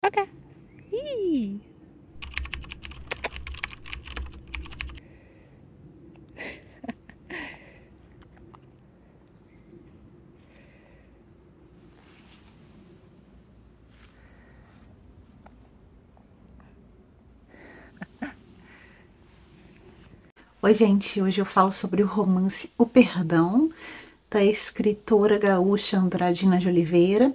Ok. Ih. Oi, gente, hoje eu falo sobre o romance O Perdão, da escritora gaúcha Andradina de Oliveira.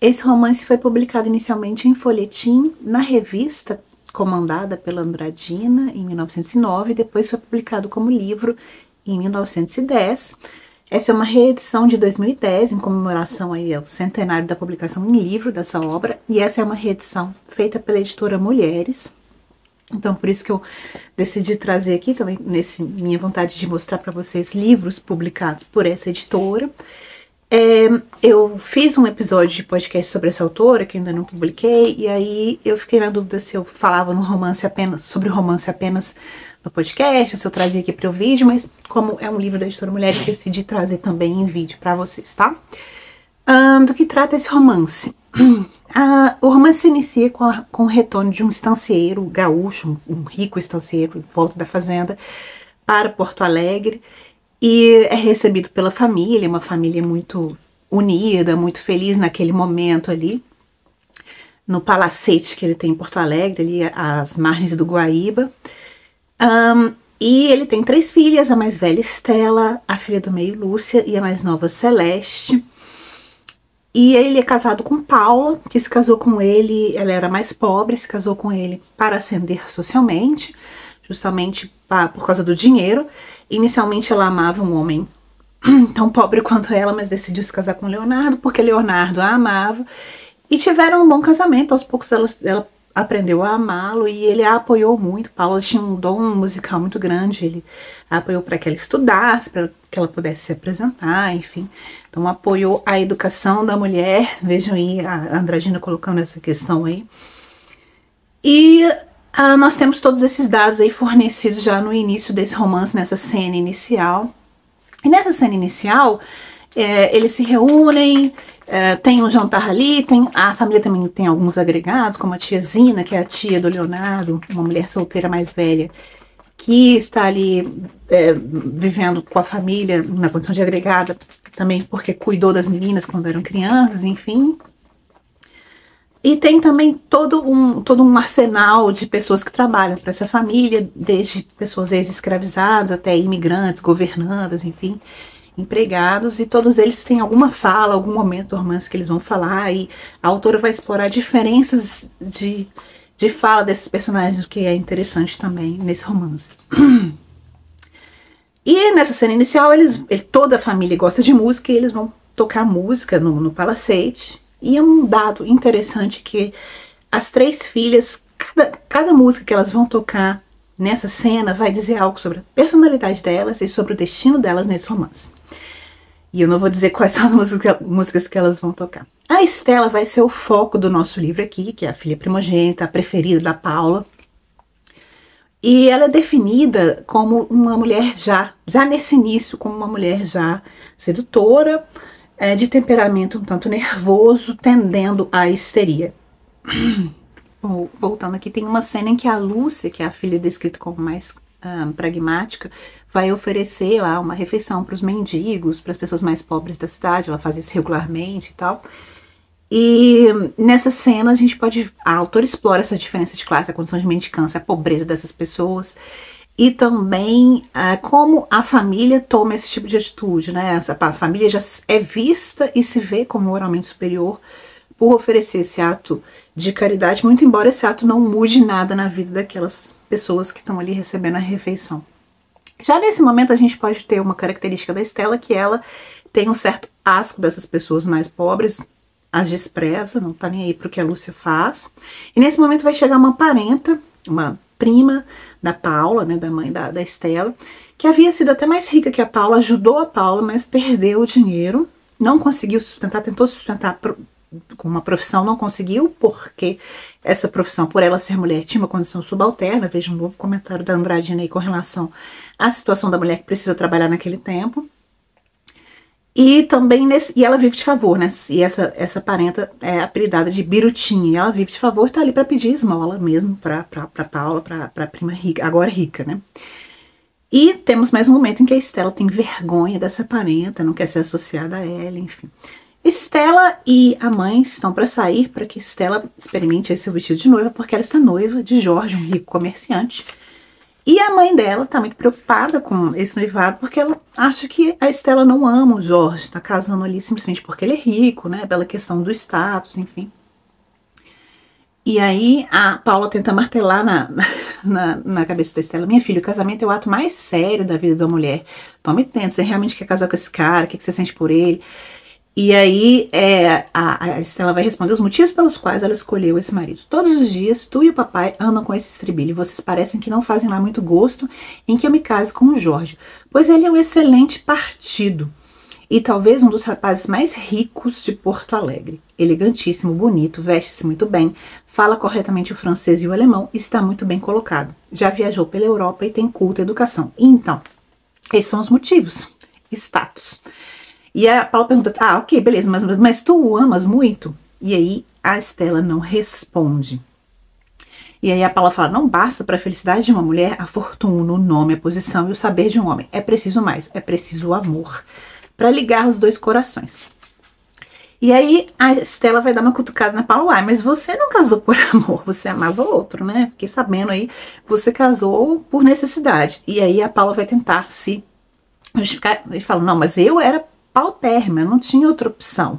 Esse romance foi publicado inicialmente em folhetim na revista comandada pela Andradina em 1909, depois foi publicado como livro em 1910. Essa é uma reedição de 2010, em comemoração aí ao centenário da publicação em livro dessa obra, e essa é uma reedição feita pela editora Mulheres. Então, por isso que eu decidi trazer aqui também, minha vontade de mostrar para vocês livros publicados por essa editora. Eu fiz um episódio de podcast sobre essa autora, que ainda não publiquei, e aí eu fiquei na dúvida se eu falava sobre romance apenas no podcast, ou se eu trazia aqui para o vídeo, mas como é um livro da editora Mulheres, eu decidi trazer também em vídeo para vocês, tá? Do que trata esse romance? O romance se inicia com o retorno de um estancieiro gaúcho, um rico estancieiro, volta da fazenda, para Porto Alegre, e é recebido pela família, uma família muito unida, muito feliz naquele momento ali, no palacete que ele tem em Porto Alegre, ali às margens do Guaíba. E ele tem 3 filhas, a mais velha Estela, a filha do meio Lúcia e a mais nova Celeste. E ele é casado com Paula, que se casou com ele, ela era mais pobre, se casou com ele para ascender socialmente, justamente por causa do dinheiro. Inicialmente ela amava um homem tão pobre quanto ela, mas decidiu se casar com Leonardo, porque Leonardo a amava. E tiveram um bom casamento, aos poucos ela aprendeu a amá-lo e ele a apoiou muito. Paula tinha um dom musical muito grande, ele a apoiou para que ela estudasse, para que ela pudesse se apresentar, enfim. Então apoiou a educação da mulher, vejam aí a Andradina colocando essa questão aí. E nós temos todos esses dados aí fornecidos já no início desse romance, nessa cena inicial. E nessa cena inicial, eles se reúnem, tem um jantar ali, a família também tem alguns agregados, como a tia Zina, que é a tia do Leonardo, uma mulher solteira mais velha, que está ali vivendo com a família na condição de agregada, também porque cuidou das meninas quando eram crianças, enfim. E tem também todo um arsenal de pessoas que trabalham para essa família, desde pessoas ex-escravizadas até imigrantes, governandas, enfim, empregados, e todos eles têm alguma fala, algum momento do romance que eles vão falar, e a autora vai explorar diferenças de fala desses personagens, o que é interessante também nesse romance. E nessa cena inicial, toda a família gosta de música e eles vão tocar música no palacete. E é um dado interessante que as 3 filhas, cada música que elas vão tocar nessa cena vai dizer algo sobre a personalidade delas e sobre o destino delas nesse romance. E eu não vou dizer quais são as músicas que elas vão tocar. A Estela vai ser o foco do nosso livro aqui, que é a filha primogênita, a preferida da Paula. E ela é definida como uma mulher já nesse início, como uma mulher já sedutora, de temperamento um tanto nervoso, tendendo à histeria. Voltando aqui, tem uma cena em que a Lúcia, que é a filha descrita como mais pragmática, vai oferecer lá uma refeição para os mendigos, para as pessoas mais pobres da cidade. Ela faz isso regularmente e tal. E nessa cena a autora explora essa diferença de classe, a condição de mendicância, a pobreza dessas pessoas, e também como a família toma esse tipo de atitude, né? A família já é vista e se vê como moralmente superior por oferecer esse ato de caridade, muito embora esse ato não mude nada na vida daquelas pessoas que estão ali recebendo a refeição. Já nesse momento a gente pode ter uma característica da Estela, que ela tem um certo asco dessas pessoas mais pobres, as despreza, não tá nem aí pro que a Lúcia faz. E nesse momento vai chegar uma parenta, uma prima da Paula, né, da mãe da Estela, que havia sido até mais rica que a Paula, ajudou a Paula, mas perdeu o dinheiro, não conseguiu sustentar, tentou sustentar com uma profissão, não conseguiu, porque essa profissão, por ela ser mulher, tinha uma condição subalterna. Veja um novo comentário da Andradina aí com relação à situação da mulher que precisa trabalhar naquele tempo. E também e ela vive de favor, né? E essa parenta é apelidada de Birutinha. E ela vive de favor, tá ali para pedir esmola mesmo pra Paula, pra prima rica, agora rica, né? E temos mais um momento em que a Stella tem vergonha dessa parenta, não quer ser associada a ela, enfim. Stella e a mãe estão para sair para que Stella experimente seu vestido de noiva, porque ela está noiva de Jorge, um rico comerciante. E a mãe dela tá muito preocupada com esse noivado, porque ela acha que a Stella não ama o Jorge, tá casando ali simplesmente porque ele é rico, né, pela questão do status, enfim. E aí a Paula tenta martelar na cabeça da Stella: minha filha, o casamento é o ato mais sério da vida da mulher. Tome tempo, você realmente quer casar com esse cara? O que você sente por ele? E aí a Stella vai responder os motivos pelos quais ela escolheu esse marido. Todos os dias, tu e o papai andam com esse estribilho. Vocês parecem que não fazem lá muito gosto em que eu me case com o Jorge, pois ele é um excelente partido e talvez um dos rapazes mais ricos de Porto Alegre. Elegantíssimo, bonito, veste-se muito bem, fala corretamente o francês e o alemão e está muito bem colocado. Já viajou pela Europa e tem culta educação. Então, esses são os motivos. Status. E a Paula pergunta: ah, ok, beleza, mas tu o amas muito? E aí a Stella não responde. E aí a Paula fala: não basta para a felicidade de uma mulher a fortuna, o nome, a posição e o saber de um homem. É preciso mais, é preciso o amor para ligar os dois corações. E aí a Stella vai dar uma cutucada na Paula: mas você não casou por amor, você amava o outro, né? Fiquei sabendo aí, você casou por necessidade. E aí a Paula vai tentar se justificar e fala: não, mas eu era paupérrima, eu não tinha outra opção.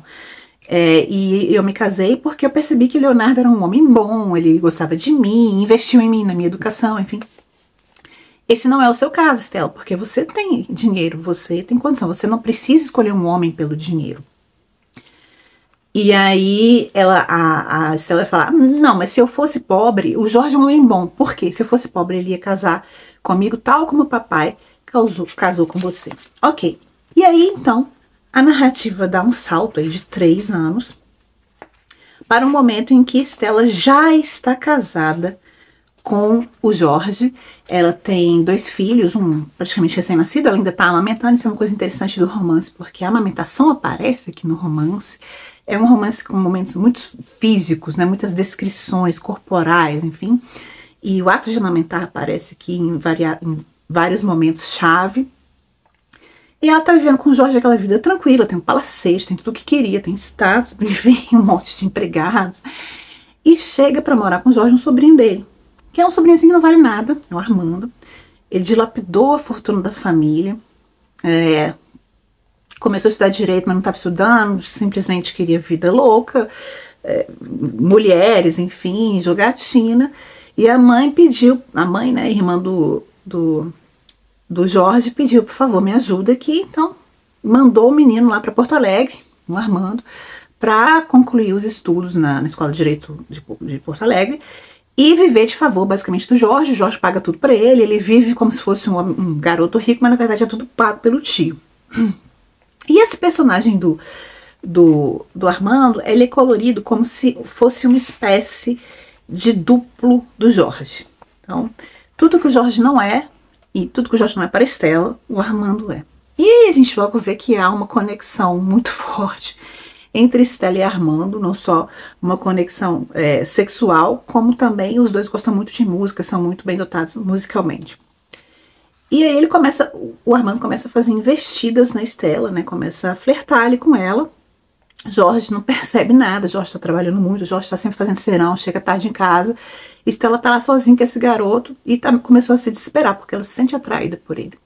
E eu me casei porque eu percebi que Leonardo era um homem bom, ele gostava de mim, investiu em mim, na minha educação, enfim. Esse não é o seu caso, Stella, porque você tem dinheiro, você tem condição, você não precisa escolher um homem pelo dinheiro. E aí a Stella vai falar: não, mas se eu fosse pobre, o Jorge é um homem bom. Por quê? Se eu fosse pobre, ele ia casar comigo tal como o papai casou com você. Ok. E aí, então, a narrativa dá um salto aí de 3 anos para um momento em que Stella já está casada com o Jorge. Ela tem 2 filhos, um praticamente recém-nascido, ela ainda está amamentando. Isso é uma coisa interessante do romance, porque a amamentação aparece aqui no romance. É um romance com momentos muito físicos, né, muitas descrições corporais, enfim. E o ato de amamentar aparece aqui em vários momentos-chave. E ela tá vivendo com o Jorge aquela vida tranquila, tem um palacete, tem tudo o que queria, tem status, enfim, um monte de empregados. E chega pra morar com o Jorge um sobrinho dele, que é um sobrinhozinho que não vale nada, é o Armando. Ele dilapidou a fortuna da família, começou a estudar direito, mas não estava estudando, simplesmente queria vida louca, mulheres, enfim, jogatina. E a mãe pediu, né, irmã do Jorge, pediu: por favor, me ajuda aqui. Então mandou o menino lá para Porto Alegre, o Armando, para concluir os estudos na Escola de Direito de Porto Alegre e viver de favor basicamente do Jorge. O Jorge paga tudo para ele vive como se fosse um garoto rico, mas na verdade é tudo pago pelo tio. E esse personagem do Armando, ele é colorido como se fosse uma espécie de duplo do Jorge. Então, tudo que o Jorge não é, e tudo que o Jorge não é para Stella, o Armando é. E aí a gente logo vê que há uma conexão muito forte entre Stella e Armando, não só uma conexão sexual, como também os dois gostam muito de música, são muito bem dotados musicalmente. E aí o Armando começa a fazer investidas na Stella, né? Começa a flertar ali com ela. Jorge não percebe nada, Jorge está trabalhando muito, Jorge está sempre fazendo serão, chega tarde em casa. Stella tá lá sozinha com esse garoto e começou a se desesperar, porque ela se sente atraída por ele.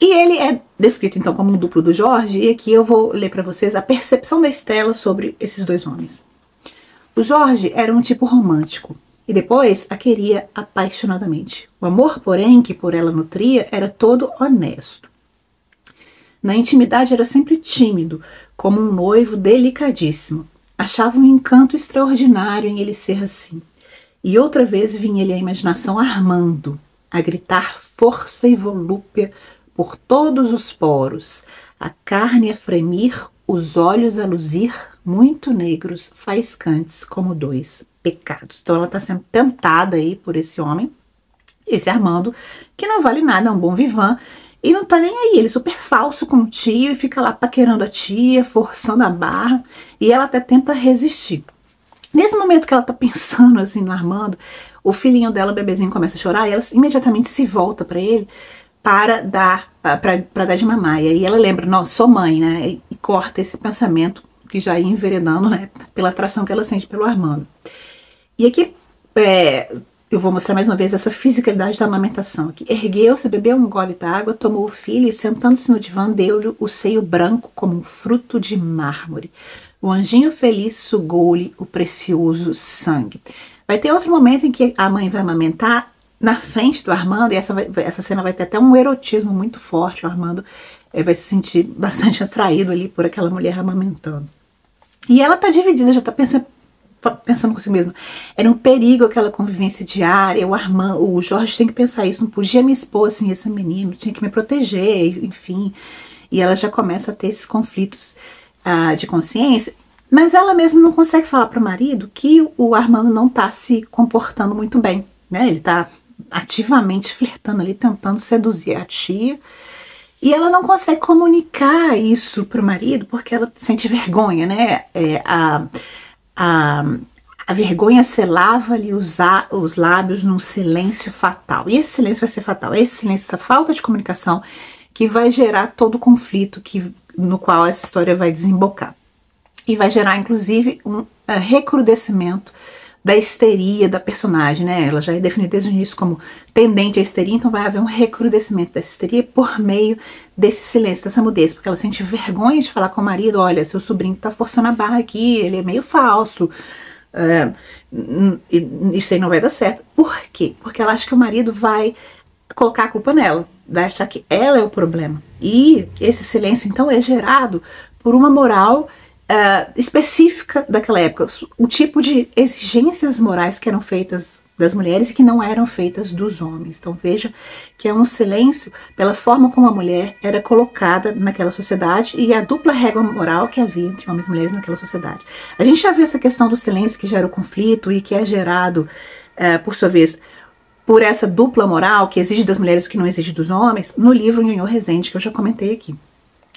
E ele é descrito então como um duplo do Jorge, e aqui eu vou ler para vocês a percepção da Stella sobre esses dois homens. O Jorge era um tipo romântico, e depois a queria apaixonadamente. O amor, porém, que por ela nutria era todo honesto. Na intimidade era sempre tímido, como um noivo delicadíssimo. Achava um encanto extraordinário em ele ser assim. E outra vez vinha-lhe a imaginação armando, a gritar força e volúpia por todos os poros, a carne a fremir, os olhos a luzir, muito negros, faiscantes como 2 pecados. Então ela está sendo tentada aí por esse homem, esse Armando, que não vale nada, é um bom vivant, e não tá nem aí, ele é super falso com o tio e fica lá paquerando a tia, forçando a barra, e ela até tenta resistir. Nesse momento que ela tá pensando assim no Armando, o filhinho dela, o bebezinho, começa a chorar e ela imediatamente se volta para ele para dar de mamar. E aí ela lembra, não, sou mãe, né? E corta esse pensamento que já ia enveredando, né? Pela atração que ela sente pelo Armando. E aqui eu vou mostrar mais uma vez essa fisicalidade da amamentação aqui. Ergueu-se, bebeu um gole d'água, tomou o filho e, sentando-se no divã, deu-lhe o seio branco como um fruto de mármore. O anjinho feliz sugou-lhe o precioso sangue. Vai ter outro momento em que a mãe vai amamentar na frente do Armando, e essa cena vai ter até um erotismo muito forte. O Armando vai se sentir bastante atraído ali por aquela mulher amamentando. E ela tá dividida, já tá pensando consigo mesmo. Era um perigo aquela convivência diária. O Jorge tem que pensar isso, não podia me expor assim, esse menino, tinha que me proteger, enfim. E ela já começa a ter esses conflitos de consciência, mas ela mesma não consegue falar para o marido que o Armando não tá se comportando muito bem, né? Ele tá ativamente flertando ali, tentando seduzir a tia, e ela não consegue comunicar isso pro marido porque ela sente vergonha, né? A vergonha selava-lhe os lábios num silêncio fatal. E esse silêncio vai ser fatal. Esse silêncio, essa falta de comunicação que vai gerar todo o conflito no qual essa história vai desembocar. E vai gerar, inclusive, um recrudescimento da histeria da personagem, né? Ela já é definida desde o início como tendente à histeria, então vai haver um recrudescimento dessa histeria por meio desse silêncio, dessa mudez, porque ela sente vergonha de falar com o marido, olha, seu sobrinho tá forçando a barra aqui, ele é meio falso, isso aí não vai dar certo. Por quê? Porque ela acha que o marido vai colocar a culpa nela, vai achar que ela é o problema. E esse silêncio, então, é gerado por uma moral específica daquela época, o tipo de exigências morais que eram feitas das mulheres e que não eram feitas dos homens. Então veja que é um silêncio pela forma como a mulher era colocada naquela sociedade e a dupla régua moral que havia entre homens e mulheres naquela sociedade. A gente já viu essa questão do silêncio que gera o conflito e que é gerado, por sua vez, por essa dupla moral que exige das mulheres o que não exige dos homens, no livro Nhonhô Rezende, que eu já comentei aqui.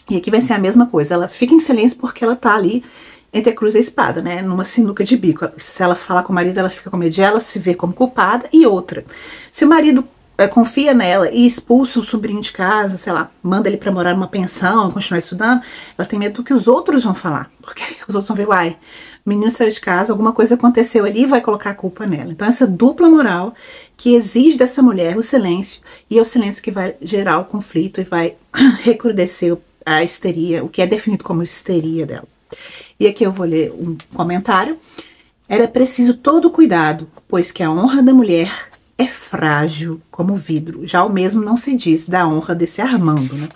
E aqui vai ser a mesma coisa, ela fica em silêncio porque ela tá ali entre a cruz e a espada, né, numa sinuca de bico. Se ela falar com o marido, ela fica com medo de ela se ver como culpada. E outra, se o marido confia nela e expulsa o sobrinho de casa, sei lá, manda ele pra morar numa pensão, continuar estudando, ela tem medo do que os outros vão falar, porque os outros vão ver, uai, o menino saiu de casa, alguma coisa aconteceu ali e vai colocar a culpa nela. Então essa dupla moral que exige dessa mulher o silêncio, e é o silêncio que vai gerar o conflito e vai recrudescer a histeria, o que é definido como histeria dela. E aqui eu vou ler um comentário. Era preciso todo cuidado, pois que a honra da mulher é frágil como vidro. Já o mesmo não se diz da honra desse Armando, né?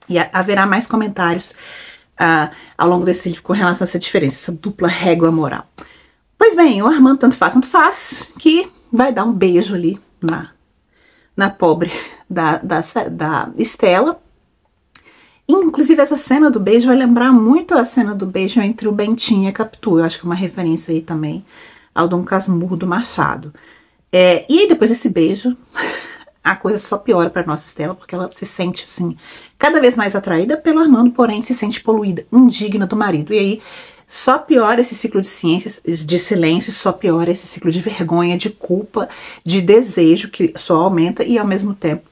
E haverá mais comentários ao longo desse livro com relação a essa diferença, essa dupla régua moral. Pois bem, o Armando tanto faz, que vai dar um beijo ali na pobre da Estela. Inclusive essa cena do beijo vai lembrar muito a cena do beijo entre o Bentinho e a Capitu. Eu acho que é uma referência aí também ao Dom Casmurro do Machado. E aí depois desse beijo, a coisa só piora para nossa Estela, porque ela se sente assim, cada vez mais atraída pelo Armando, porém se sente poluída, indigna do marido. E aí só piora esse ciclo de ciências, de silêncio, só piora esse ciclo de vergonha, de culpa, de desejo, que só aumenta, e ao mesmo tempo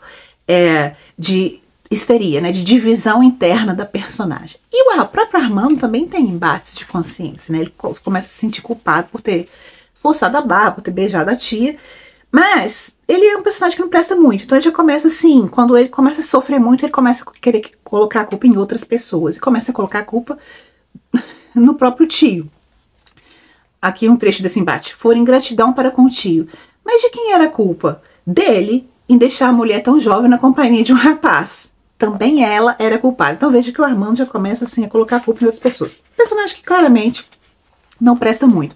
de histeria, né, de divisão interna da personagem. E o próprio Armando também tem embates de consciência, né, ele começa a se sentir culpado por ter forçado a barra, por ter beijado a tia, mas ele é um personagem que não presta muito, então ele já começa assim, quando ele começa a sofrer muito, ele começa a querer colocar a culpa em outras pessoas, e começa a colocar a culpa no próprio tio. Aqui um trecho desse embate: for ingratidão para com o tio. Mas de quem era a culpa? Dele, em deixar a mulher tão jovem na companhia de um rapaz. Também ela era culpada. Então veja que o Armando já começa assim a colocar a culpa em outras pessoas. Personagem que claramente não presta muito.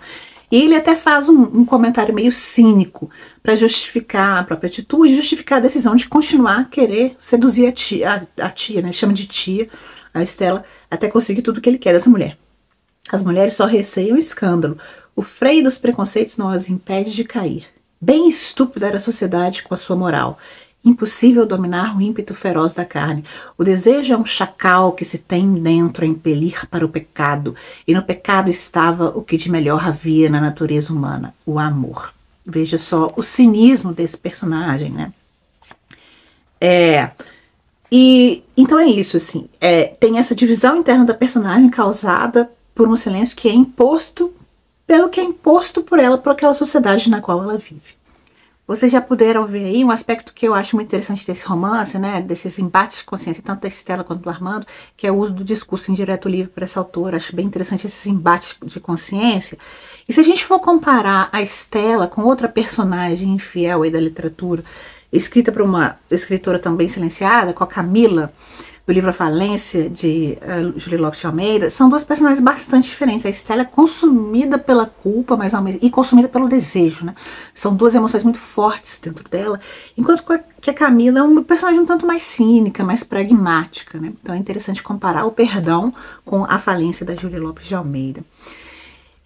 E ele até faz um comentário meio cínico para justificar a própria atitude, justificar a decisão de continuar a querer seduzir a tia, né? Chama de tia, a Estela, até conseguir tudo que ele quer dessa mulher. As mulheres só receiam o escândalo. O freio dos preconceitos não as impede de cair. Bem estúpida era a sociedade com a sua moral. Impossível dominar o ímpeto feroz da carne. O desejo é um chacal que se tem dentro a impelir para o pecado, e no pecado estava o que de melhor havia na natureza humana, o amor. Veja só o cinismo desse personagem, né? E então é isso, assim, tem essa divisão interna da personagem causada por um silêncio que é imposto pelo que é imposto por ela, por aquela sociedade na qual ela vive. Vocês já puderam ver aí um aspecto que eu acho muito interessante desse romance, né, desses embates de consciência, tanto da Estela quanto do Armando, que é o uso do discurso indireto livre para essa autora. Acho bem interessante esses embates de consciência. E se a gente for comparar a Estela com outra personagem infiel aí da literatura, escrita por uma escritora também silenciada, com a Camila, do livro A Falência, de Julie Lopes de Almeida, são duas personagens bastante diferentes. A Estela é consumida pela culpa, mas ao mesmo, e consumida pelo desejo, né? São duas emoções muito fortes dentro dela, enquanto que a Camila é uma personagem um tanto mais cínica, mais pragmática, né? Então é interessante comparar o Perdão com A Falência, da Julie Lopes de Almeida.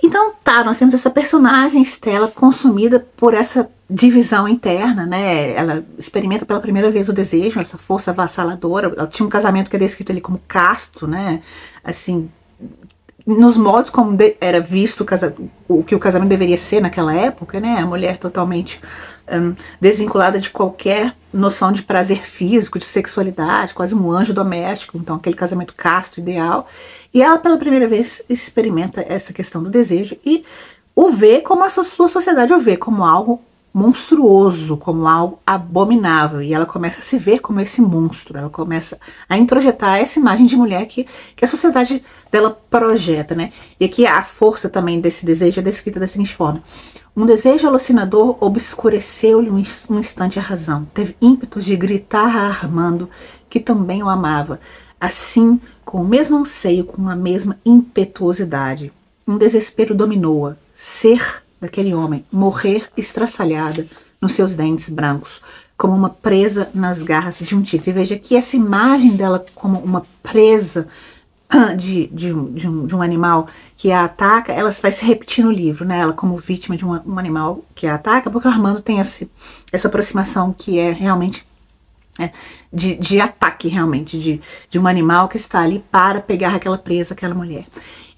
Então tá, nós temos essa personagem, Estela, consumida por essa divisão interna, né? Ela experimenta pela primeira vez o desejo, essa força avassaladora. Ela tinha um casamento que é descrito ali como casto, né? Assim, nos modos como era visto o que o casamento deveria ser naquela época, né? A mulher totalmente desvinculada de qualquer noção de prazer físico, de sexualidade, quase um anjo doméstico. Então aquele casamento casto, ideal. E ela pela primeira vez experimenta essa questão do desejo e o vê como a sua sociedade o vê, como algo monstruoso, como algo abominável, e ela começa a se ver como esse monstro, ela começa a introjetar essa imagem de mulher que a sociedade dela projeta, né? E aqui a força também desse desejo é descrita da seguinte forma: um desejo alucinador obscureceu-lhe um instante a razão, teve ímpetos de gritar a Armando que também o amava, assim, com o mesmo anseio, com a mesma impetuosidade. Um desespero dominou-a, ser daquele homem, morrer estraçalhada nos seus dentes brancos, como uma presa nas garras de um tigre. E veja que essa imagem dela como uma presa de um animal que a ataca, ela vai se repetir no livro, né? Ela como vítima de um animal que a ataca, porque o Armando tem essa aproximação que é realmente de ataque, realmente, de um animal que está ali para pegar aquela presa, aquela mulher.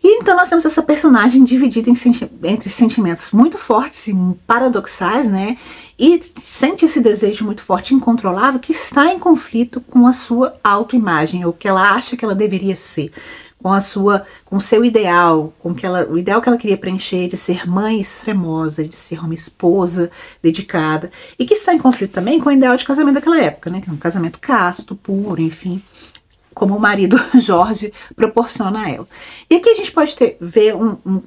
E então nós temos essa personagem dividida entre sentimentos muito fortes e paradoxais, né? E sente esse desejo muito forte e incontrolável que está em conflito com a sua autoimagem, ou que ela acha que ela deveria ser, com o seu ideal, o ideal que ela queria preencher de ser mãe extremosa, de ser uma esposa dedicada, e que está em conflito também com o ideal de casamento daquela época, né? Que é um casamento casto, puro, enfim, como o marido Jorge proporciona a ela. E aqui a gente pode ver uma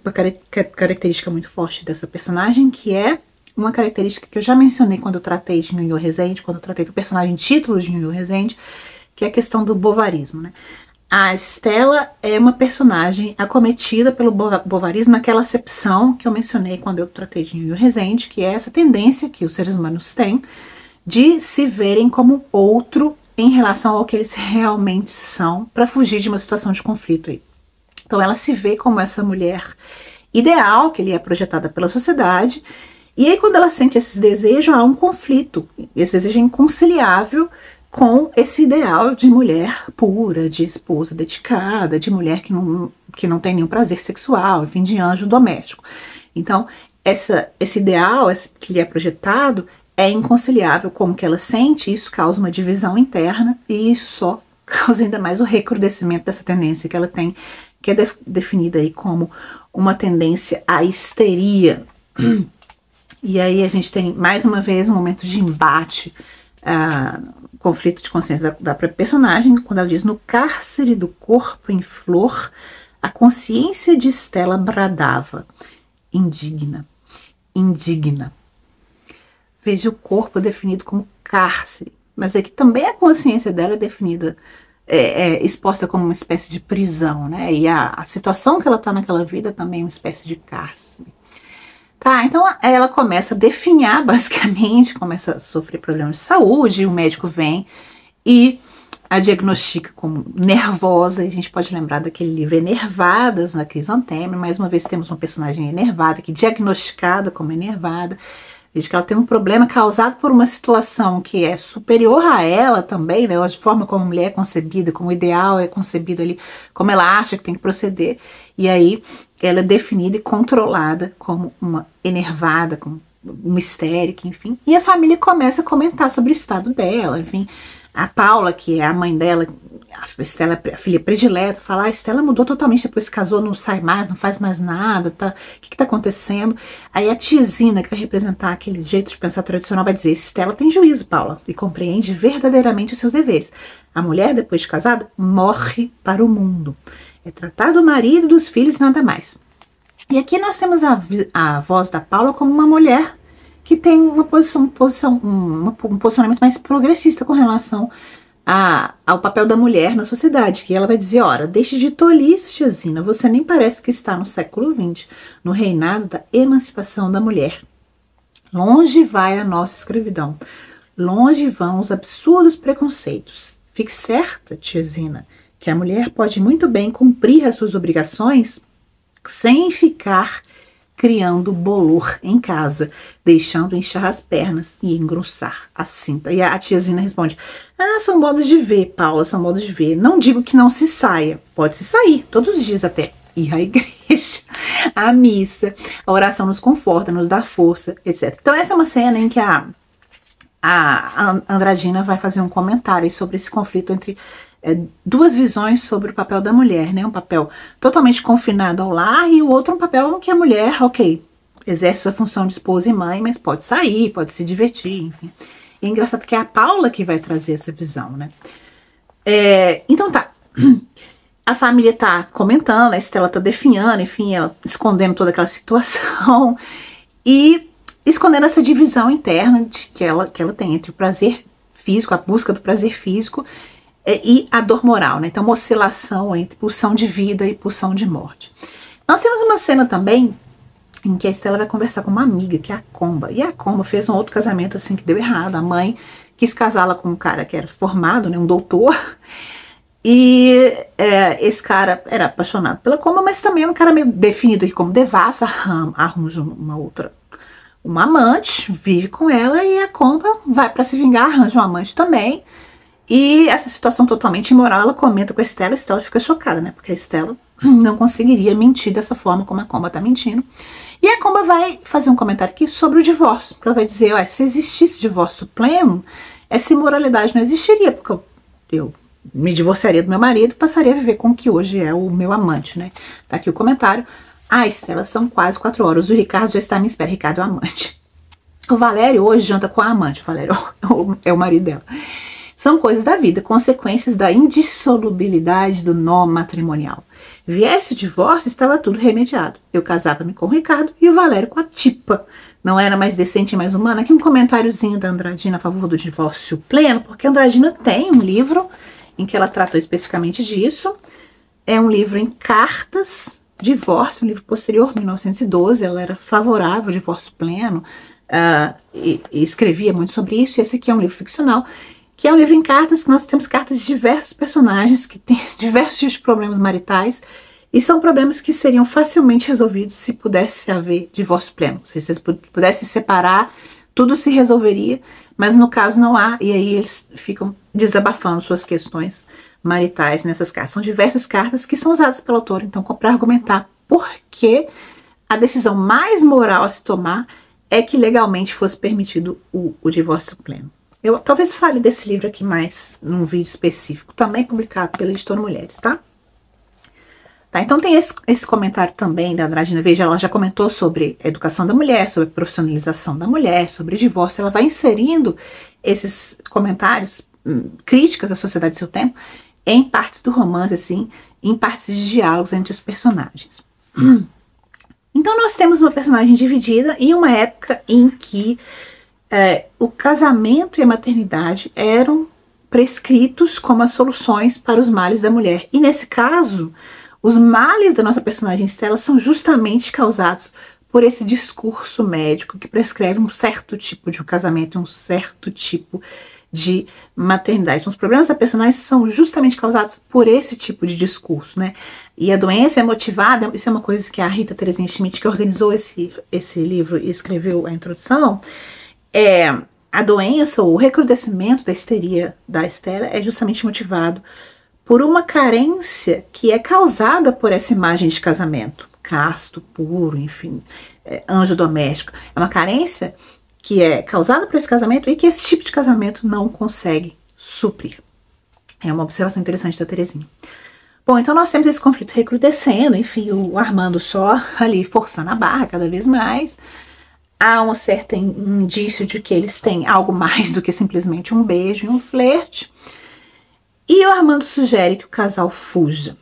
característica muito forte dessa personagem, que é uma característica que eu já mencionei quando eu tratei de Nhoiô Rezende, quando eu tratei do personagem título de Nhoiô Rezende, que é a questão do bovarismo, né? A Estela é uma personagem acometida pelo bovarismo naquela acepção que eu mencionei quando eu tratei de Nhoiô Rezende, que é essa tendência que os seres humanos têm de se verem como outro em relação ao que eles realmente são, para fugir de uma situação de conflito aí. Então ela se vê como essa mulher ideal, que ele é projetada pela sociedade, e aí quando ela sente esses desejos, há um conflito. Esse desejo é inconciliável com esse ideal de mulher pura, de esposa dedicada, de mulher que não tem nenhum prazer sexual, enfim, de anjo doméstico. Então esse ideal que lhe é projetado é inconciliável com o que ela sente, e isso causa uma divisão interna, e isso só causa ainda mais o recrudescimento dessa tendência que ela tem, que é definida aí como uma tendência à histeria. E aí a gente tem, mais uma vez, um momento de embate, conflito de consciência da própria personagem, quando ela diz: no cárcere do corpo em flor, a consciência de Estela bradava, indigna, indigna. Veja o corpo definido como cárcere, mas aqui também a consciência dela é definida, exposta como uma espécie de prisão, né? E a situação que ela está naquela vida também é uma espécie de cárcere. Tá, então ela começa a definhar, basicamente, começa a sofrer problemas de saúde, e o médico vem e a diagnostica como nervosa, e a gente pode lembrar daquele livro Enervadas, na Crisanteme. Mais uma vez temos uma personagem enervada, que diagnosticada como enervada. Diz que ela tem um problema causado por uma situação que é superior a ela também, né? A forma como a mulher é concebida, como o ideal é concebido ali, como ela acha que tem que proceder. E aí ela é definida e controlada como uma enervada, como uma histérica, enfim. E a família começa a comentar sobre o estado dela, enfim. A Paula, que é a mãe dela, a Estela, a filha predileta, fala: a Estela mudou totalmente depois que casou, não sai mais, não faz mais nada, tá? O que tá acontecendo? Aí a tiazina, que vai representar aquele jeito de pensar tradicional, vai dizer: Estela tem juízo, Paula, e compreende verdadeiramente os seus deveres. A mulher, depois de casada, morre para o mundo. É tratar do marido e dos filhos e nada mais. E aqui nós temos a voz da Paula como uma mulher que tem um posicionamento mais progressista com relação ao papel da mulher na sociedade, que ela vai dizer: ora, deixe de tolice, tiazina, você nem parece que está no século XX, no reinado da emancipação da mulher. Longe vai a nossa escravidão, longe vão os absurdos preconceitos. Fique certa, tiazina, que a mulher pode muito bem cumprir as suas obrigações sem ficar criando bolor em casa, deixando inchar as pernas e engrossar a cinta. E a tiazina responde: ah, são modos de ver, Paula, são modos de ver. Não digo que não se saia, pode se sair, todos os dias até. Ir à igreja, à missa, a oração nos conforta, nos dá força, etc. Então essa é uma cena em que a Andradina vai fazer um comentário sobre esse conflito entre duas visões sobre o papel da mulher, né? Um papel totalmente confinado ao lar e o outro um papel em que a mulher, ok, exerce sua função de esposa e mãe, mas pode sair, pode se divertir, enfim. E é engraçado que é a Paula que vai trazer essa visão, né? Então tá, a família tá comentando, a Estela tá definhando, enfim, ela escondendo toda aquela situação e escondendo essa divisão interna que ela tem entre o prazer físico, a busca do prazer físico e a dor moral, né? Então uma oscilação entre pulsão de vida e pulsão de morte. Nós temos uma cena também em que a Estela vai conversar com uma amiga, que é a Comba, e a Comba fez um outro casamento assim que deu errado. A mãe quis casá-la com um cara que era formado, né, um doutor, e esse cara era apaixonado pela Comba, mas também é um cara meio definido aqui como devasso, arranja uma amante, vive com ela, e a Comba vai para se vingar, arranja um amante também. E essa situação totalmente imoral, ela comenta com a Estela fica chocada, né? Porque a Estela não conseguiria mentir dessa forma como a Comba tá mentindo. E a Comba vai fazer um comentário aqui sobre o divórcio. Ela vai dizer: ó, se existisse divórcio pleno, essa imoralidade não existiria, porque eu me divorciaria do meu marido e passaria a viver com o que hoje é o meu amante, né? Tá aqui o comentário. Ah, Estela, são quase 4 horas. O Ricardo já está à minha espera. Ricardo é o amante. O Valério hoje janta com a amante. O Valério é o marido dela. São coisas da vida, consequências da indissolubilidade do nó matrimonial. Viesse o divórcio, estava tudo remediado. Eu casava-me com o Ricardo e o Valério com a Tipa. Não era mais decente e mais humana? Aqui um comentáriozinho da Andradina a favor do divórcio pleno, porque a Andradina tem um livro em que ela tratou especificamente disso. É um livro em cartas, divórcio, um livro posterior, 1912. Ela era favorável ao divórcio pleno e escrevia muito sobre isso. E esse aqui é um livro ficcional, que é um livro em cartas, que nós temos cartas de diversos personagens que têm diversos tipos de problemas maritais, e são problemas que seriam facilmente resolvidos se pudesse haver divórcio pleno. Se vocês pudessem separar, tudo se resolveria, mas no caso não há, e aí eles ficam desabafando suas questões maritais nessas cartas. São diversas cartas que são usadas pelo autor, então, para argumentar por que a decisão mais moral a se tomar é que legalmente fosse permitido o divórcio pleno. Eu talvez fale desse livro aqui mais num vídeo específico, também publicado pela Editora Mulheres, tá? Então tem esse comentário também da Andradina. Veja, ela já comentou sobre a educação da mulher, sobre a profissionalização da mulher, sobre o divórcio. Ela vai inserindo esses comentários, críticas da sociedade do seu tempo, em partes do romance, assim, em partes de diálogos entre os personagens. Então nós temos uma personagem dividida em uma época em que o casamento e a maternidade eram prescritos como as soluções para os males da mulher. E nesse caso, os males da nossa personagem Estela são justamente causados por esse discurso médico que prescreve um certo tipo de casamento, um certo tipo de maternidade. Então, os problemas da personagem são justamente causados por esse tipo de discurso, né? E a doença é motivada, isso é uma coisa que a Rita Terezinha Schmidt, que organizou esse livro e escreveu a introdução, a doença, o recrudescimento da histeria da Estela é justamente motivado por uma carência que é causada por essa imagem de casamento casto, puro, enfim, anjo doméstico. É uma carência que é causada por esse casamento e que esse tipo de casamento não consegue suprir. É uma observação interessante da Terezinha. Bom, então nós temos esse conflito recrudescendo, enfim, o Armando só ali forçando a barra cada vez mais. Há um certo indício de que eles têm algo mais do que simplesmente um beijo e um flerte. E o Armando sugere que o casal fuja.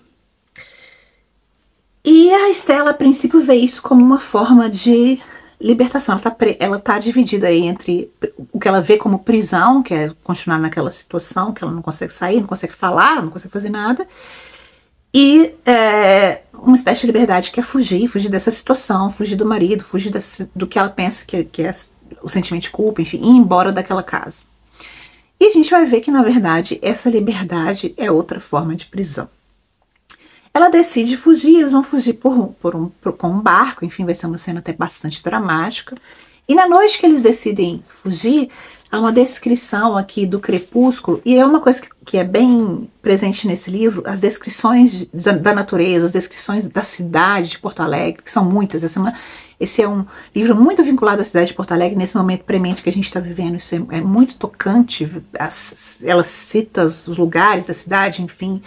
E a Estela, a princípio, vê isso como uma forma de libertação. Ela tá dividida aí entre o que ela vê como prisão, que é continuar naquela situação, que ela não consegue sair, não consegue falar, não consegue fazer nada, e uma espécie de liberdade que é fugir dessa situação, fugir do marido, fugir do que ela pensa que é o sentimento de culpa, enfim, ir embora daquela casa. E a gente vai ver que, na verdade, essa liberdade é outra forma de prisão. Ela decide fugir, eles vão fugir com um barco, enfim, vai ser uma cena até bastante dramática. E na noite que eles decidem fugir, há uma descrição aqui do crepúsculo, e é uma coisa que é bem presente nesse livro, as descrições da natureza, as descrições da cidade de Porto Alegre, que são muitas. Esse é um livro muito vinculado à cidade de Porto Alegre, nesse momento premente que a gente está vivendo. Isso é muito tocante. Ela cita os lugares da cidade, enfim,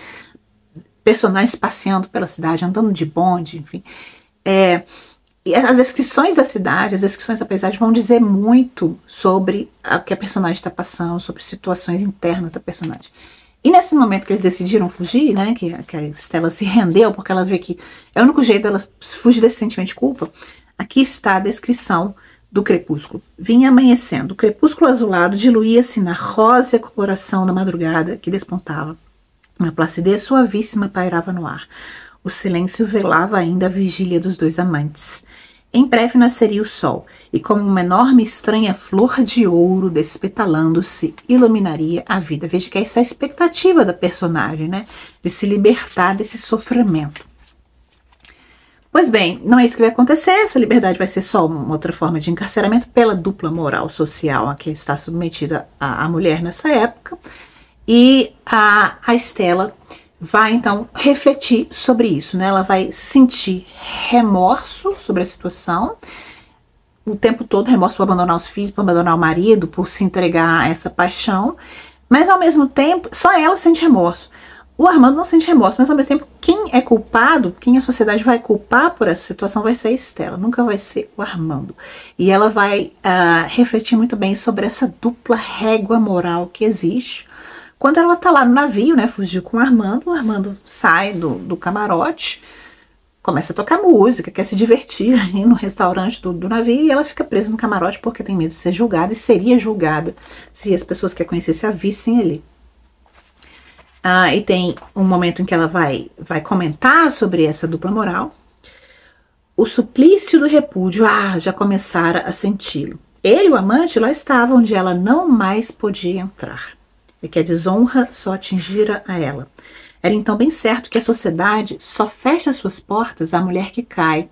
personagens passeando pela cidade, andando de bonde, enfim. E as descrições da cidade, as descrições da paisagem vão dizer muito sobre o que a personagem está passando, sobre situações internas da personagem. E nesse momento que eles decidiram fugir, né, que a Estela se rendeu, porque ela vê que é o único jeito dela fugir desse sentimento de culpa, aqui está a descrição do crepúsculo. Vinha amanhecendo, o crepúsculo azulado diluía-se na rósea coloração da madrugada que despontava. Uma placidez suavíssima pairava no ar. O silêncio velava ainda a vigília dos dois amantes. Em breve nasceria o sol, e como uma enorme estranha flor de ouro despetalando-se, iluminaria a vida. Veja que essa é a expectativa da personagem, né? De se libertar desse sofrimento. Pois bem, não é isso que vai acontecer. Essa liberdade vai ser só uma outra forma de encarceramento pela dupla moral social a que está submetida a mulher nessa época. E a Estela vai então refletir sobre isso, né? Ela vai sentir remorso sobre a situação, o tempo todo remorso por abandonar os filhos, por abandonar o marido, por se entregar a essa paixão, mas ao mesmo tempo, só ela sente remorso. O Armando não sente remorso, mas ao mesmo tempo, quem é culpado, quem a sociedade vai culpar por essa situação vai ser a Estela, nunca vai ser o Armando. E ela vai refletir muito bem sobre essa dupla régua moral que existe. Quando ela tá lá no navio, né, fugiu com o Armando sai do camarote, começa a tocar música, quer se divertir aí no restaurante do navio, e ela fica presa no camarote porque tem medo de ser julgada, e seria julgada se as pessoas que a conhecessem a vissem ali. E tem um momento em que ela vai comentar sobre essa dupla moral. O suplício do repúdio, já começara a senti-lo. Ele e o amante lá estavam onde ela não mais podia entrar, e que a desonra só atingira a ela. Era então bem certo que a sociedade só fecha suas portas à mulher que cai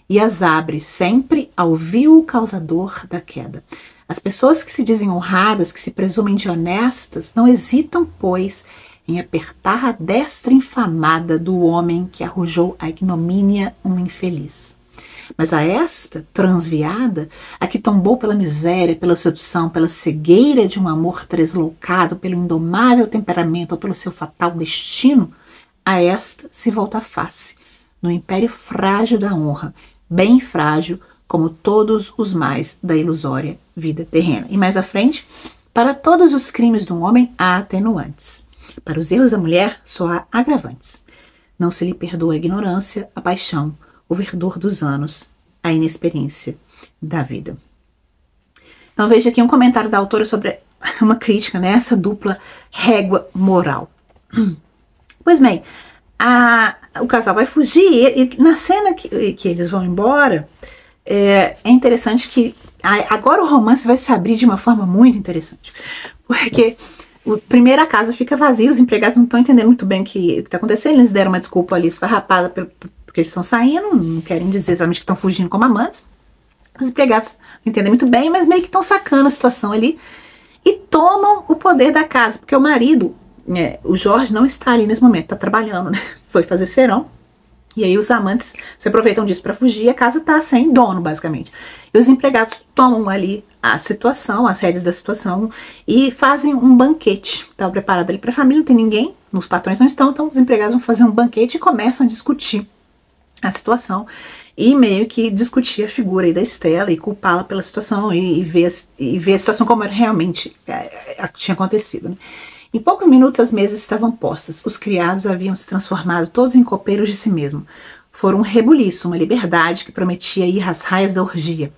e as abre sempre ao vil causador da queda. As pessoas que se dizem honradas, que se presumem de honestas, não hesitam, pois, em apertar a destra infamada do homem que arrojou a ignomínia um infeliz. Mas a esta, transviada, a que tombou pela miséria, pela sedução, pela cegueira de um amor tresloucado, pelo indomável temperamento ou pelo seu fatal destino, a esta se volta a face, no império frágil da honra, bem frágil como todos os mais da ilusória vida terrena. E mais à frente, para todos os crimes do homem há atenuantes. Para os erros da mulher só há agravantes. Não se lhe perdoa a ignorância, a paixão, o verdor dos anos, a inexperiência da vida. Então veja aqui um comentário da autora sobre uma crítica, né, essa dupla régua moral. Pois bem, o casal vai fugir e na cena que eles vão embora, é interessante que Agora o romance vai se abrir de uma forma muito interessante. Porque primeiro a casa fica vazia, os empregados não estão entendendo muito bem o que está acontecendo. Eles deram uma desculpa ali esfarrapada porque eles estão saindo, não querem dizer exatamente que estão fugindo como amantes. Os empregados não entendem muito bem, mas meio que estão sacando a situação ali e tomam o poder da casa, porque o marido, o Jorge, não está ali nesse momento, está trabalhando, né? Foi fazer serão. E aí os amantes se aproveitam disso para fugir e a casa tá sem dono, basicamente. E os empregados tomam ali a situação, as rédeas da situação e fazem um banquete. Estava preparado ali para a família, não tem ninguém, os patrões não estão, então os empregados vão fazer um banquete e começam a discutir a situação e meio que discutir a figura aí da Estela e culpá-la pela situação e ver a situação como realmente tinha acontecido, né? Em poucos minutos as mesas estavam postas. Os criados haviam se transformado todos em copeiros de si mesmo. Foram um rebuliço, uma liberdade que prometia ir às raias da orgia.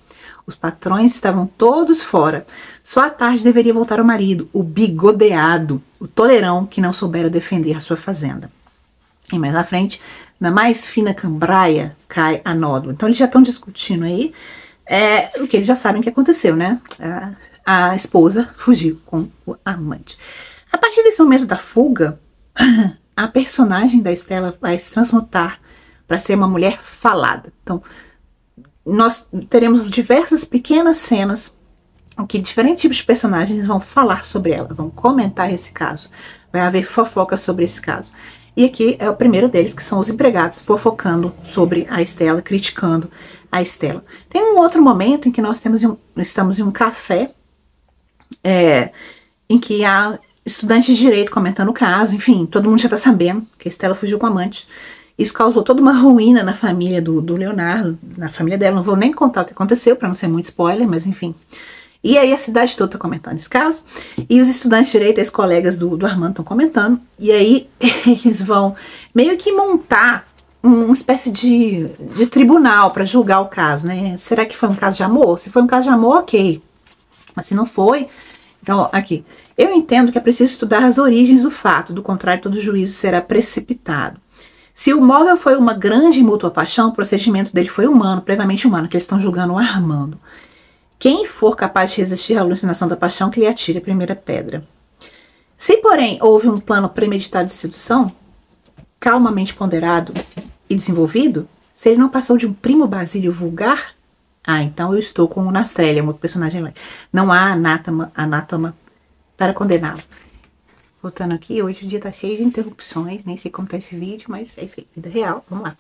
Os patrões estavam todos fora. Só à tarde deveria voltar o marido, o bigodeado, o toleirão que não soubera defender a sua fazenda. E mais à frente, na mais fina cambraia, cai a nódoa. Então eles já estão discutindo aí o que eles já sabem que aconteceu, né? A esposa fugiu com o amante. A partir desse momento da fuga, a personagem da Estela vai se transmutar para ser uma mulher falada. Então, nós teremos diversas pequenas cenas em que diferentes tipos de personagens vão falar sobre ela, vão comentar esse caso. Vai haver fofoca sobre esse caso. E aqui é o primeiro deles, que são os empregados fofocando sobre a Estela, criticando a Estela. Tem um outro momento em que nós estamos em um café, em que há estudantes de direito comentando o caso, enfim, todo mundo já tá sabendo que a Estela fugiu com o amante. Isso causou toda uma ruína na família do Leonardo, na família dela. Não vou nem contar o que aconteceu, para não ser muito spoiler, mas enfim. E aí a cidade toda tá comentando esse caso, e os estudantes de direito, os colegas do Armando estão comentando, e aí eles vão meio que montar uma espécie de tribunal para julgar o caso, né? Será que foi um caso de amor? Se foi um caso de amor, ok. Mas se não foi, então aqui... Eu entendo que é preciso estudar as origens do fato, do contrário, todo juízo será precipitado. Se o móvel foi uma grande e mútua paixão, o procedimento dele foi humano, plenamente humano, que eles estão julgando o Armando. Quem for capaz de resistir à alucinação da paixão, que lhe atire a primeira pedra. Se, porém, houve um plano premeditado de sedução, calmamente ponderado e desenvolvido, se ele não passou de um primo Basílio vulgar, então eu estou com o Nastrélia, um outro personagem lá. Não há anátoma para condená-lo. Voltando aqui, hoje o dia tá cheio de interrupções, nem sei como tá esse vídeo, mas é isso aí, vida real, vamos lá.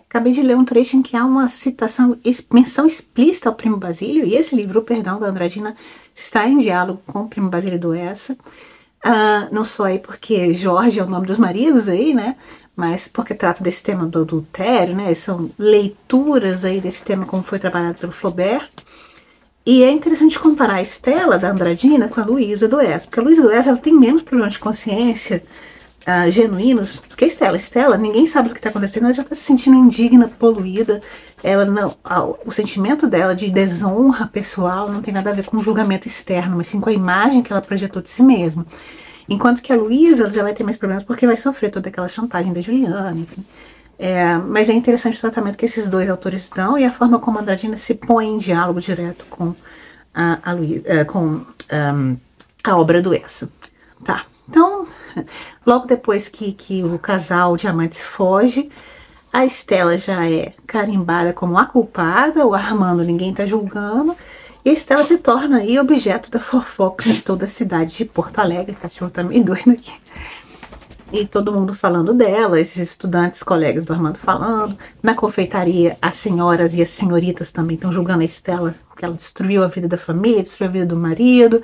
Acabei de ler um trecho em que há uma citação, menção explícita ao primo Basílio, e esse livro, o Perdão, da Andradina, está em diálogo com o primo Basílio do Essa. Não só aí porque Jorge é o nome dos maridos aí, né, mas porque trata desse tema do adultério, né, são leituras aí desse tema como foi trabalhado pelo Flaubert. E é interessante comparar a Estela da Andradina com a Luísa do Essa, porque a Luísa do Essa ela tem menos problemas de consciência genuínos do que a Estela. Estela, ninguém sabe o que está acontecendo, ela já está se sentindo indigna, poluída. Ela não, o sentimento dela de desonra pessoal não tem nada a ver com o julgamento externo, mas sim com a imagem que ela projetou de si mesma. Enquanto que a Luísa já vai ter mais problemas porque vai sofrer toda aquela chantagem da Juliana, enfim. Mas é interessante o tratamento que esses dois autores dão e a forma como a Andradina se põe em diálogo direto com a obra do Essa. Tá, então, logo depois que o casal de amantes foge, a Estela já é carimbada como a culpada, o Armando ninguém tá julgando, e a Estela se torna aí objeto da fofoca de toda a cidade de Porto Alegre. O cachorro tá meio doido aqui. E todo mundo falando dela, esses estudantes, colegas do Armando falando. Na confeitaria, as senhoras e as senhoritas também estão julgando a Estela, que ela destruiu a vida da família, destruiu a vida do marido.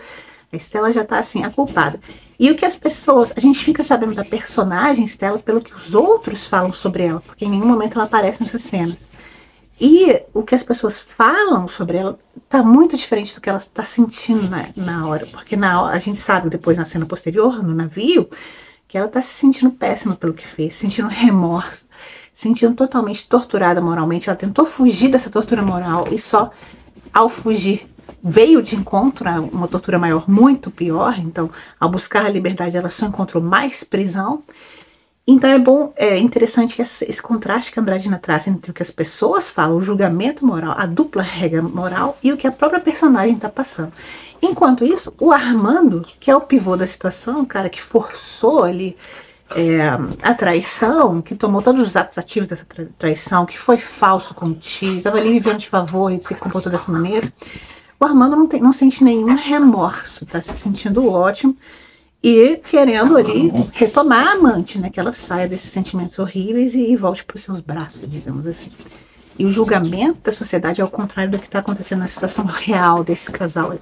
A Estela já tá assim, a culpada. E o que as pessoas, a gente fica sabendo da personagem Estela pelo que os outros falam sobre ela, porque em nenhum momento ela aparece nessas cenas. E o que as pessoas falam sobre ela tá muito diferente do que ela está sentindo na hora, porque a gente sabe depois na cena posterior, no navio, que ela tá se sentindo péssima pelo que fez, sentindo remorso, sentindo totalmente torturada moralmente. Ela tentou fugir dessa tortura moral e só ao fugir veio de encontro a uma tortura maior, muito pior. Então, ao buscar a liberdade, ela só encontrou mais prisão. Então é interessante esse contraste que a Andradina traz entre o que as pessoas falam, o julgamento moral, a dupla regra moral e o que a própria personagem está passando. Enquanto isso, o Armando, que é o pivô da situação, o cara que forçou ali a traição, que tomou todos os atos ativos dessa traição, que foi falso contigo, estava ali vivendo de favor e se comportou dessa maneira, o Armando não sente nenhum remorso, está se sentindo ótimo, e querendo ali retomar a amante, né? Que ela saia desses sentimentos horríveis e volte para os seus braços, digamos assim. E o julgamento da sociedade é ao contrário do que está acontecendo na situação real desse casal.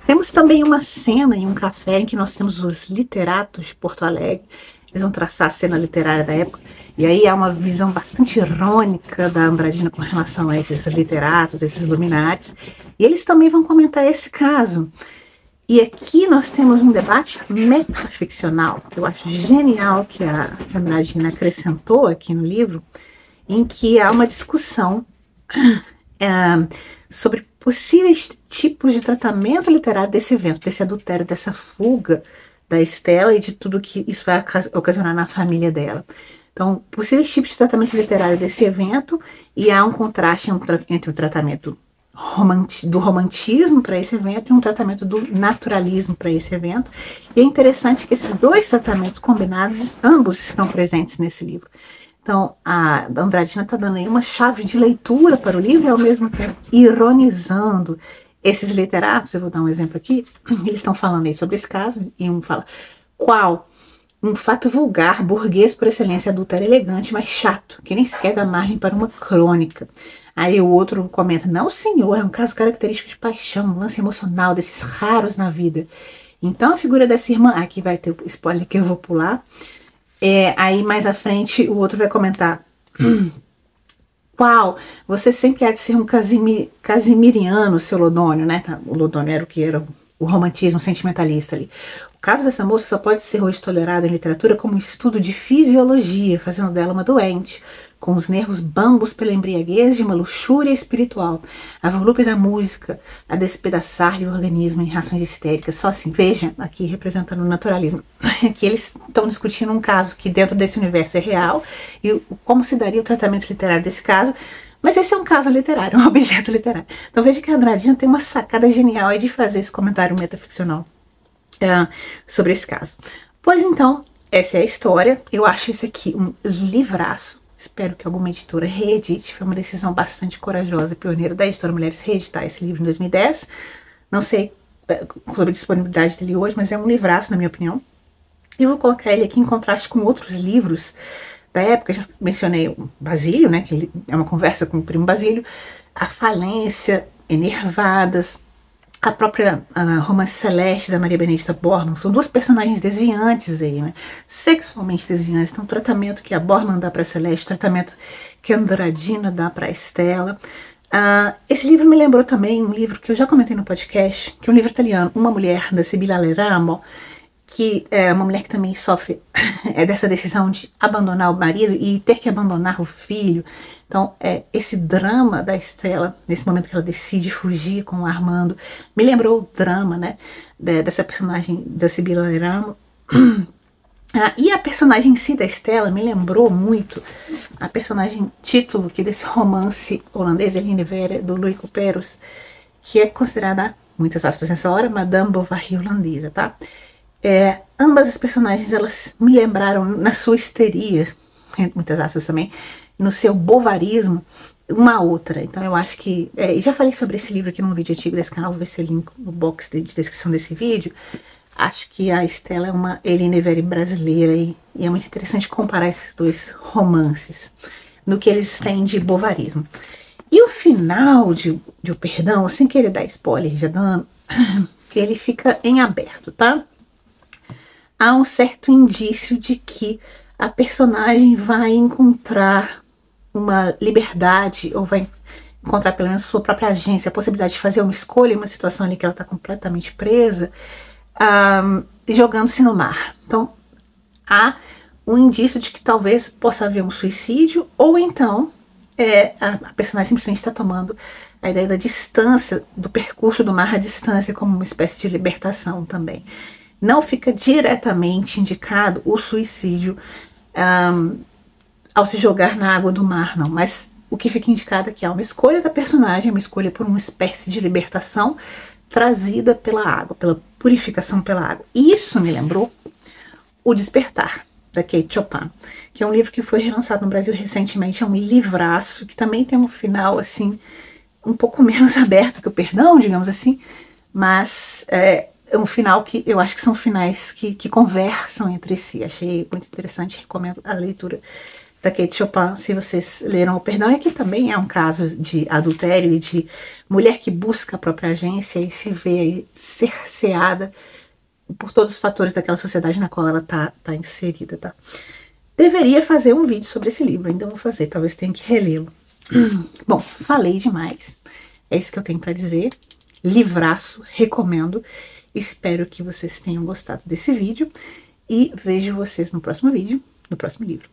Temos também uma cena em um café em que nós temos os literatos de Porto Alegre. Eles vão traçar a cena literária da época. E aí há uma visão bastante irônica da Andradina com relação a esses literatos, esses luminares. E eles também vão comentar esse caso. E aqui nós temos um debate metaficcional, que eu acho genial que a Andradina acrescentou aqui no livro, em que há uma discussão sobre possíveis tipos de tratamento literário desse evento, desse adultério, dessa fuga da Estela e de tudo que isso vai ocasionar na família dela. Então, possíveis tipos de tratamento literário desse evento, e há um contraste entre o tratamento do romantismo para esse evento e um tratamento do naturalismo para esse evento. E é interessante que esses dois tratamentos combinados, ambos estão presentes nesse livro. Então, a Andradina está dando aí uma chave de leitura para o livro e, ao mesmo tempo, ironizando esses literatos. Eu vou dar um exemplo aqui. Eles estão falando aí sobre esse caso, e um fala: qual? Um fato vulgar, burguês por excelência, adultério elegante, mas chato, que nem sequer dá margem para uma crônica. Aí o outro comenta: não, senhor, é um caso característico de paixão, um lance emocional desses raros na vida. Então a figura dessa irmã, aqui vai ter o spoiler que eu vou pular, aí mais à frente o outro vai comentar: qual? Você sempre há de ser um casimiriano, seu Lodônio, né? O Lodônio era o que era o romantismo sentimentalista ali. O caso dessa moça só pode ser hoje tolerado em literatura como um estudo de fisiologia, fazendo dela uma doente, com os nervos bambos pela embriaguez de uma luxúria espiritual, a volúpia da música, a despedaçar-lhe o organismo em reações histéricas. Só assim, veja, aqui representando o naturalismo, que eles estão discutindo um caso que dentro desse universo é real, e como se daria o tratamento literário desse caso, mas esse é um caso literário, um objeto literário. Então veja que a Andradina tem uma sacada genial aí de fazer esse comentário metaficcional sobre esse caso. Pois então, essa é a história. Eu acho esse aqui um livraço. Espero que alguma editora reedite. Foi uma decisão bastante corajosa e pioneira da editora Mulheres reeditar esse livro em 2010. Não sei sobre a disponibilidade dele hoje, mas é um livraço, na minha opinião. E eu vou colocar ele aqui em contraste com outros livros da época. Já mencionei o Basílio, né, que é uma conversa com o primo Basílio, A Falência, Enervadas, a própria Romance Celeste da Maria Benedita Bormann. São duas personagens desviantes aí, né? Sexualmente desviantes. Então, o tratamento que a Bormann dá para Celeste, o tratamento que a Andradina dá para Estela. Esse livro me lembrou também um livro que eu já comentei no podcast, que é um livro italiano, Uma Mulher, da Sibilla Leramo, que é uma mulher que também sofre dessa decisão de abandonar o marido e ter que abandonar o filho. Então, esse drama da Estela, nesse momento que ela decide fugir com o Armando, me lembrou o drama, né, dessa personagem da Sibilla Leramo. E a personagem em si da Estela me lembrou muito a personagem título que desse romance holandês, Eline Vere, do Louis Couperus, que é considerada, muitas aspas nessa hora, Madame Bovary holandesa, tá? Ambas as personagens, elas me lembraram na sua histeria, muitas aspas também, no seu bovarismo, uma outra. Então eu acho que, já falei sobre esse livro aqui num vídeo antigo desse canal, vou ver se link no box de descrição desse vídeo. Acho que a Estela é uma Eline Vere brasileira e é muito interessante comparar esses dois romances no que eles têm de bovarismo. E o final de O Perdão, sem querer dar spoiler, já dando, ele fica em aberto, tá? Há um certo indício de que a personagem vai encontrar uma liberdade, ou vai encontrar pelo menos sua própria agência, a possibilidade de fazer uma escolha em uma situação ali que ela está completamente presa, jogando-se no mar. Então, há um indício de que talvez possa haver um suicídio, ou então a personagem simplesmente está tomando a ideia da distância, do percurso do mar à distância, como uma espécie de libertação também. Não fica diretamente indicado o suicídio ao se jogar na água do mar, não. Mas o que fica indicado é que há uma escolha da personagem, uma escolha por uma espécie de libertação trazida pela água, pela purificação pela água. E isso me lembrou O Despertar, da Kate Chopin, que é um livro que foi relançado no Brasil recentemente, é um livraço, que também tem um final, assim, um pouco menos aberto que o Perdão, digamos assim, mas é um final que eu acho que são finais que conversam entre si. Achei muito interessante, recomendo a leitura da Kate Chopin, se vocês leram O Perdão. E aqui também é um caso de adultério e de mulher que busca a própria agência e se vê aí cerceada por todos os fatores daquela sociedade na qual ela tá inserida, tá? Deveria fazer um vídeo sobre esse livro, ainda vou fazer, talvez tenha que relê-lo. Bom, falei demais, é isso que eu tenho para dizer. Livraço, recomendo. Espero que vocês tenham gostado desse vídeo e vejo vocês no próximo vídeo, no próximo livro.